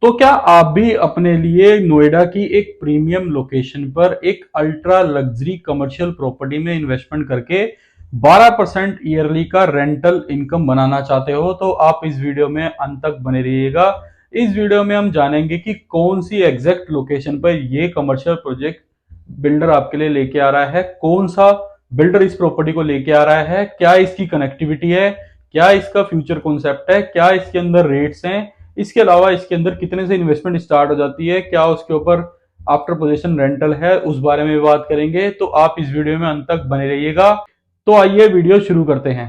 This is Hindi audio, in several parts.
तो क्या आप भी अपने लिए नोएडा की एक प्रीमियम लोकेशन पर एक अल्ट्रा लग्जरी कमर्शियल प्रॉपर्टी में इन्वेस्टमेंट करके 12% ईयरली का रेंटल इनकम बनाना चाहते हो? तो आप इस वीडियो में अंत तक बने रहिएगा। इस वीडियो में हम जानेंगे कि कौन सी एग्जैक्ट लोकेशन पर ये कमर्शियल प्रोजेक्ट बिल्डर आपके लिए लेके आ रहा है, कौन सा बिल्डर इस प्रॉपर्टी को लेके आ रहा है, क्या इसकी कनेक्टिविटी है, क्या इसका फ्यूचर कॉन्सेप्ट है, क्या इसके अंदर रेट्स हैं, इसके अलावा इसके अंदर कितने से इन्वेस्टमेंट स्टार्ट हो जाती है, क्या उसके ऊपर आफ्टर पोजीशन रेंटल है, उस बारे में भी बात करेंगे। तो आप इस वीडियो में अंत तक बने रहिएगा। तो आइए वीडियो शुरू करते हैं।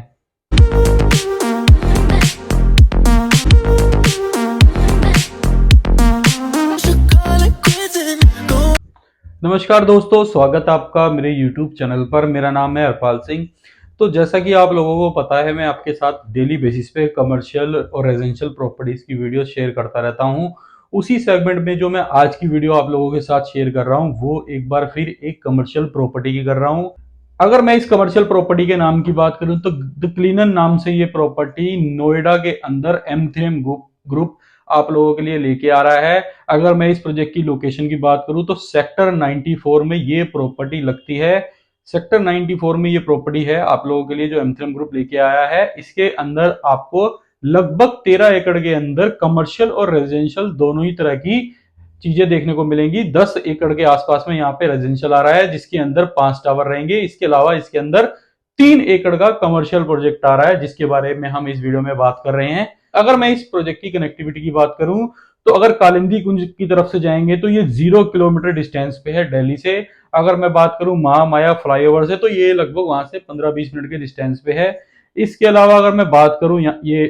नमस्कार दोस्तों, स्वागत है आपका मेरे YouTube चैनल पर। मेरा नाम है हरपाल सिंह। तो जैसा कि आप लोगों को पता है, मैं आपके साथ डेली बेसिस पे कमर्शियल और रेजिडेंशियल प्रॉपर्टीज की वीडियो शेयर करता रहता हूं। उसी सेगमेंट में जो मैं आज की वीडियो आप लोगों के साथ शेयर कर रहा हूं, वो एक बार फिर एक कमर्शियल प्रॉपर्टी की कर रहा हूं। अगर मैं इस कमर्शियल प्रॉपर्टी के नाम की बात करूं तो द क्लीनन नाम से ये प्रॉपर्टी नोएडा के अंदर M3M ग्रुप आप लोगों के लिए लेके आ रहा है। अगर मैं इस प्रोजेक्ट की लोकेशन की बात करूं तो सेक्टर 94 में ये प्रॉपर्टी लगती है। सेक्टर 94 में ये प्रॉपर्टी है आप लोगों के लिए जो M3M ग्रुप लेके आया है। इसके अंदर आपको लगभग 13 एकड़ के अंदर कमर्शियल और रेजिडेंशियल दोनों ही तरह की चीजें देखने को मिलेंगी। 10 एकड़ के आसपास में यहाँ पे रेजिडेंशियल आ रहा है, जिसके अंदर 5 टावर रहेंगे। इसके अलावा इसके अंदर 3 एकड़ का कमर्शियल प्रोजेक्ट आ रहा है, जिसके बारे में हम इस वीडियो में बात कर रहे हैं। अगर मैं इस प्रोजेक्ट की कनेक्टिविटी की बात करूं तो अगर कालिंदी कुंज की तरफ से जाएंगे तो ये 0 किलोमीटर डिस्टेंस पे है दिल्ली से। अगर मैं बात करूं महामाया फ्लाईओवर से तो ये लगभग वहां से 15-20 मिनट के डिस्टेंस पे है। इसके अलावा अगर मैं बात करूं ये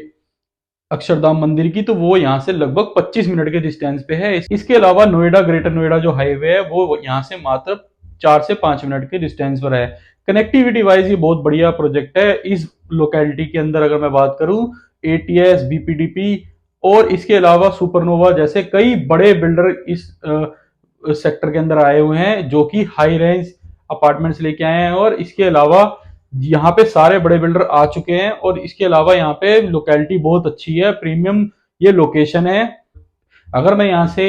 अक्षरधाम मंदिर की, तो वो यहाँ से लगभग 25 मिनट के डिस्टेंस पे है। इसके अलावा नोएडा ग्रेटर नोएडा जो हाईवे है वो यहाँ से मात्र 4 से 5 मिनट के डिस्टेंस पर है। कनेक्टिविटी वाइज ये बहुत बढ़िया प्रोजेक्ट है। इस लोकेलिटी के अंदर अगर मैं बात करूं, ATS, BPDP और इसके अलावा सुपरनोवा जैसे कई बड़े बिल्डर इस सेक्टर के अंदर आए हुए हैं, जो कि हाई रेंज अपार्टमेंट्स लेके आए हैं। और इसके अलावा यहाँ पे सारे बड़े बिल्डर आ चुके हैं। और इसके अलावा यहाँ पे लोकेलिटी बहुत अच्छी है, प्रीमियम ये लोकेशन है। अगर मैं यहाँ से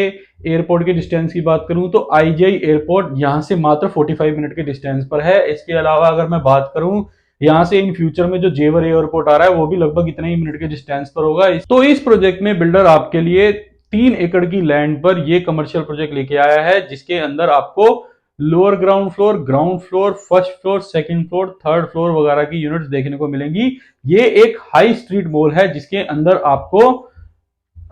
एयरपोर्ट के डिस्टेंस की बात करूं तो IGI एयरपोर्ट यहाँ से मात्र 45 मिनट के डिस्टेंस पर है। इसके अलावा अगर मैं बात करूं यहाँ से इन फ्यूचर में जो जेवर एयरपोर्ट आ रहा है वो भी लगभग इतने ही मिनट के डिस्टेंस पर होगा। तो इस प्रोजेक्ट में बिल्डर आपके लिए 3 एकड़ की लैंड पर ये कमर्शियल प्रोजेक्ट लेके आया है, जिसके अंदर आपको lower ground floor, first floor, second floor, third floor वगैरह की यूनिट्स देखने को मिलेंगी। ये एक हाई स्ट्रीट मॉल है, जिसके अंदर आपको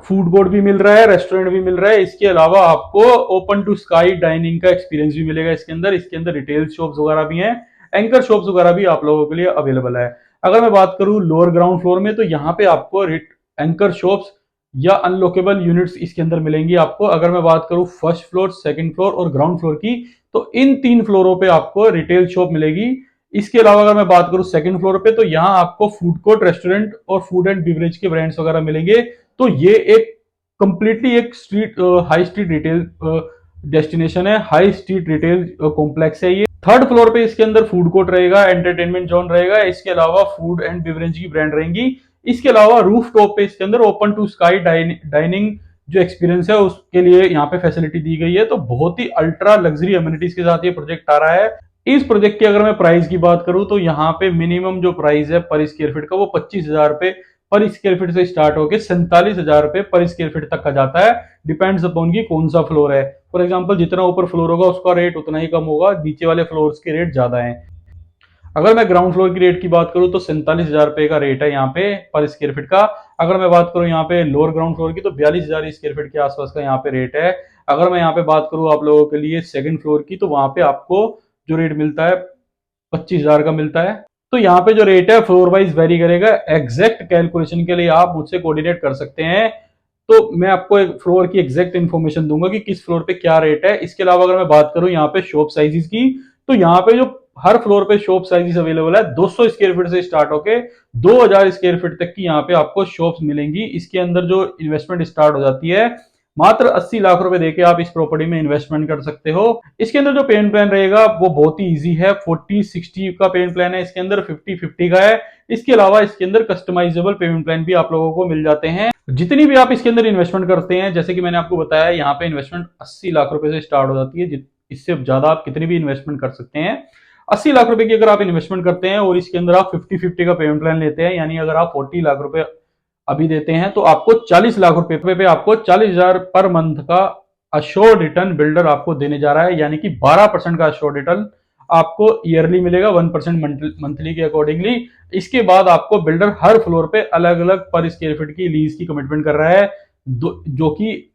फूड कोर्ट भी मिल रहा है, रेस्टोरेंट भी मिल रहा है। इसके अलावा आपको ओपन टू स्काई डाइनिंग का एक्सपीरियंस भी मिलेगा। इसके अंदर रिटेल शॉप्स वगैरह भी हैं, एंकर शॉप्स वगैरह भी आप लोगों के लिए अवेलेबल है। अगर मैं बात करूं लोअर ग्राउंड फ्लोर में, तो यहाँ पे आपको एंकर शॉप्स या अनलॉकेबल यूनिट्स इसके अंदर मिलेंगी आपको। अगर मैं बात करूं फर्स्ट फ्लोर, सेकंड फ्लोर और ग्राउंड फ्लोर की, तो इन 3 फ्लोरों पे आपको रिटेल शॉप मिलेगी। इसके अलावा अगर मैं बात करूं सेकंड फ्लोर पे, तो यहाँ आपको फूड कोर्ट, रेस्टोरेंट और फूड एंड बिवरेज के ब्रांड्स वगैरह मिलेंगे। तो ये एक कंप्लीटली एक हाई स्ट्रीट रिटेल डेस्टिनेशन है, हाई स्ट्रीट रिटेल कॉम्प्लेक्स है ये। थर्ड फ्लोर पे इसके अंदर फूड कोर्ट रहेगा, एंटरटेनमेंट जोन रहेगा। इसके अलावा फूड एंड बिवरेज की ब्रांड रहेंगी। इसके अलावा रूफ टॉप पे इसके अंदर ओपन टू स्काई डाइनिंग जो एक्सपीरियंस है उसके लिए यहाँ पे फैसिलिटी दी गई है। तो बहुत ही अल्ट्रा लग्जरी अम्यूनिटीज के साथ ये प्रोजेक्ट आ रहा है। इस प्रोजेक्ट की अगर मैं प्राइस की बात करूं तो यहाँ पे मिनिमम जो प्राइस है पर स्क्वायर फीट का वो 25,000 रुपए पर स्क्वायर फीट से स्टार्ट होकर 47,000 रुपए पर स्क्वायर फीट तक का जाता है। डिपेंड्स अपॉन की कौन सा फ्लोर है। फॉर एग्जांपल जितना ऊपर फ्लोर होगा उसका रेट उतना ही कम होगा, नीचे वाले फ्लोर्स के रेट ज्यादा हैं। अगर मैं ग्राउंड फ्लोर की रेट की बात करूं तो 47,000 रुपए का रेट है यहाँ पे पर स्क्वायर फीट का। अगर मैं बात करूं यहाँ पे लोअर ग्राउंड फ्लोर की, तो 42,000 स्क्वायर फीट के आसपास का यहाँ पे रेट है। अगर मैं यहाँ पे बात करूं आप लोगों के लिए सेकंड फ्लोर की, तो वहां पे आपको जो रेट मिलता है 25,000 का मिलता है। तो यहाँ पे जो रेट है फ्लोर वाइज वेरी करेगा। एग्जैक्ट कैलकुलेशन के लिए आप मुझसे कोऑर्डिनेट कर सकते हैं। तो मैं आपको एक फ्लोर की एग्जैक्ट इन्फॉर्मेशन दूंगा कि किस फ्लोर पे क्या रेट है। इसके अलावा अगर मैं बात करूं यहाँ पे शॉप साइजेस की, तो यहाँ पे जो हर फ्लोर पे शॉप साइजेस अवेलेबल है 200 स्क्वायर फीट से स्टार्ट होके 2000 स्क्वायर फीट तक की यहाँ पे आपको शॉप्स मिलेंगी। इसके अंदर जो इन्वेस्टमेंट स्टार्ट हो जाती है मात्र 80 लाख रुपए देके आप इस प्रॉपर्टी में इन्वेस्टमेंट कर सकते हो। इसके अंदर जो पेमेंट प्लान रहेगा वो बहुत ही इजी है। 40-60 का पेमेंट प्लान है, इसके अंदर 50-50 का है। इसके अलावा इसके अंदर कस्टमाइजेबल पेमेंट प्लान भी आप लोगों को मिल जाते हैं। जितनी भी आप इसके अंदर इन्वेस्टमेंट करते हैं, जैसे कि मैंने आपको बताया, यहाँ पे इन्वेस्टमेंट 80 लाख रुपए से स्टार्ट हो जाती है। इससे ज्यादा आप कितनी भी इन्वेस्टमेंट कर सकते हैं। 80 लाख रुपए की अगर आप इन्वेस्टमेंट करते हैं और इसके अंदर आप 50-50 का पेमेंट प्लान लेते हैं, यानी अगर आप 40 लाख रुपए अभी देते हैं तो आपको 40 लाख रुपए पे आपको 40,000 पर मंथ का अश्योर्ड रिटर्न बिल्डर आपको देने जा रहा है, यानी कि 12% का अश्योर्ड रिटर्न आपको ईयरली मिलेगा, 1% मंथली के अकॉर्डिंगली। इसके बाद आपको बिल्डर हर फ्लोर पे अलग अलग पर स्क्वायर फीट की लीज की कमिटमेंट कर रहा है, जो कि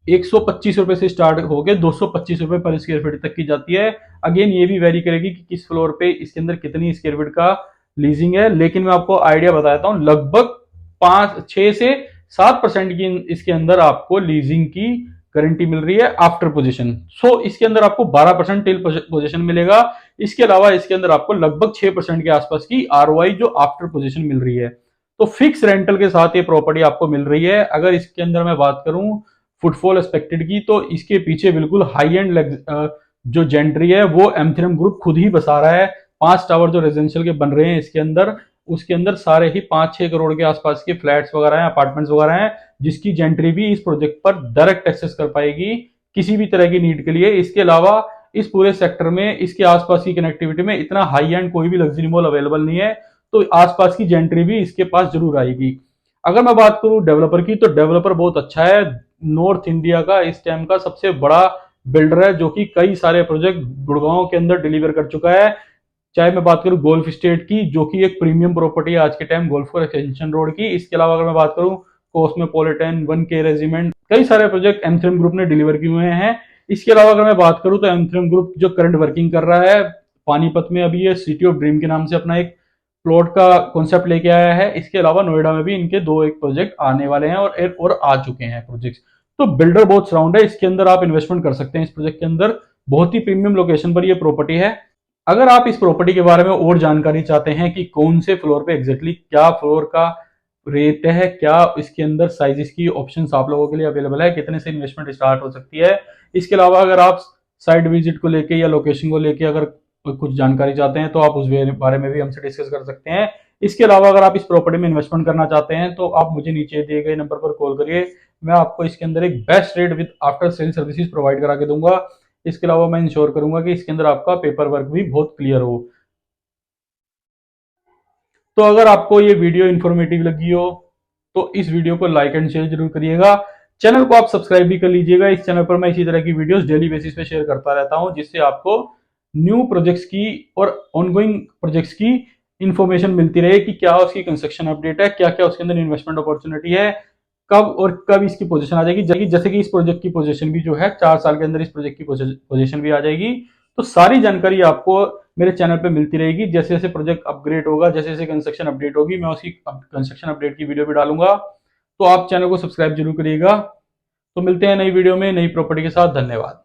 125 रुपए से स्टार्ट होकर 225 रुपए पर स्क्वायर फीट तक की जाती है। अगेन ये भी वेरी करेगी कि किस फ्लोर पे इसके अंदर कितनी स्क्वायर फीट का लीजिंग है, लेकिन मैं आपको आइडिया बताता हूं, लगभग 6 से 7% की इसके अंदर आपको लीजिंग की गारंटी मिल रही है आफ्टर पोजीशन। सो इसके अंदर आपको 12% टिल पोजीशन मिलेगा। इसके अलावा इसके अंदर आपको लगभग 6% के आसपास की आरओआई जो आफ्टर पोजीशन मिल रही है। तो फिक्स रेंटल के साथ ये प्रॉपर्टी आपको मिल रही है। अगर इसके अंदर मैं बात करूं फुटफॉल एक्सपेक्टेड की, तो इसके पीछे बिल्कुल हाई एंड जो जेंट्री है वो एमथीरम ग्रुप खुद ही बसा रहा है। 5 टावर जो रेजिडेंशियल के बन रहे हैं इसके अंदर, उसके अंदर सारे ही 5-6 करोड़ के आसपास के फ्लैट्स वगैरह हैं, अपार्टमेंट्स वगैरह हैं, जिसकी जेंट्री भी इस प्रोजेक्ट पर डायरेक्ट एक्सेस कर पाएगी किसी भी तरह की नीड के लिए। इसके अलावा इस पूरे सेक्टर में इसके आसपास की कनेक्टिविटी में इतना हाई एंड कोई भी लग्जरी मॉल अवेलेबल नहीं है, तो आसपास की जेंट्री भी इसके पास जरूर आएगी। अगर मैं बात करूं डेवलपर की, तो डेवलपर बहुत अच्छा है। नॉर्थ इंडिया का इस टाइम का सबसे बड़ा बिल्डर है, जो कि कई सारे प्रोजेक्ट गुड़गांव के अंदर डिलीवर कर चुका है। चाहे मैं बात करूं गोल्फ स्टेट की, जो कि एक प्रीमियम प्रॉपर्टी है आज के time golf course extension road की। इसके अलावा अगर मैं बात करूं कॉस्मोपॉलिटन, 1K रेजिमेंट, कई सारे प्रोजेक्ट एमथ्रम ग्रुप ने डिलीवर किए हुए हैं। इसके अलावा अगर मैं बात करूं तो एमथ्रम ग्रुप जो करंट वर्किंग कर रहा है पानीपत में, अभी ये सिटी ऑफ ड्रीम के नाम से अपना एक प्लॉट का कॉन्सेप्ट लेके आया है। इसके अलावा नोएडा में भी इनके 2-1 प्रोजेक्ट आने वाले हैं और आ चुके हैं प्रोजेक्ट। तो बिल्डर बहुत सराउंड है, इसके अंदर आप इन्वेस्टमेंट कर सकते हैं। इस प्रोजेक्ट के अंदर बहुत ही प्रीमियम लोकेशन पर यह प्रॉपर्टी है। अगर आप इस प्रॉपर्टी के बारे में और जानकारी चाहते हैं कि कौन से फ्लोर पे एग्जैक्टली क्या फ्लोर का रेट है, क्या इसके अंदर साइजेस की ऑप्शंस आप लोगों के लिए अवेलेबल है, कितने से इन्वेस्टमेंट स्टार्ट हो सकती है, इसके अलावा अगर आप साइट विजिट को लेके या लोकेशन को लेके अगर कुछ जानकारी चाहते हैं तो आप उस बारे में भी हमसे डिस्कस कर सकते हैं। इसके अलावा अगर आप इस प्रॉपर्टी में इन्वेस्टमेंट करना चाहते हैं तो आप मुझे नीचे दिए गए नंबर पर कॉल करिए। मैं आपको इसके अंदर एक best rate with after sale services provide करा के दूंगा। इसके अलावा मैं इंश्योर करूंगा कि इसके अंदर आपका पेपर वर्क भी बहुत क्लियर हो। तो अगर आपको ये वीडियो इंफॉर्मेटिव लगी हो तो इस वीडियो को लाइक एंड शेयर जरूर करिएगा। चैनल को आप सब्सक्राइब भी कर लीजिएगा। इस चैनल पर मैं इसी तरह की वीडियोस डेली बेसिस पे शेयर करता रहता हूं, जिससे आपको न्यू प्रोजेक्ट्स की और ऑनगोइंग प्रोजेक्ट्स की इंफॉर्मेशन मिलती रहे कि क्या उसकी कंस्ट्रक्शन अपडेट है, क्या क्या उसके अंदर इन्वेस्टमेंट अपॉर्चुनिटी है, कब इसकी पोजीशन आ जाएगी। जैसे कि इस प्रोजेक्ट की पोजीशन भी जो है 4 साल के अंदर इस प्रोजेक्ट की पोजीशन भी आ जाएगी। तो सारी जानकारी आपको मेरे चैनल पे मिलती रहेगी। जैसे जैसे प्रोजेक्ट अपग्रेड होगा, जैसे जैसे कंस्ट्रक्शन अपडेट होगी, मैं उसकी कंस्ट्रक्शन अपडेट की वीडियो भी डालूंगा। तो आप चैनल को सब्सक्राइब जरूर करिएगा। तो मिलते हैं नई वीडियो में नई प्रॉपर्टी के साथ। धन्यवाद।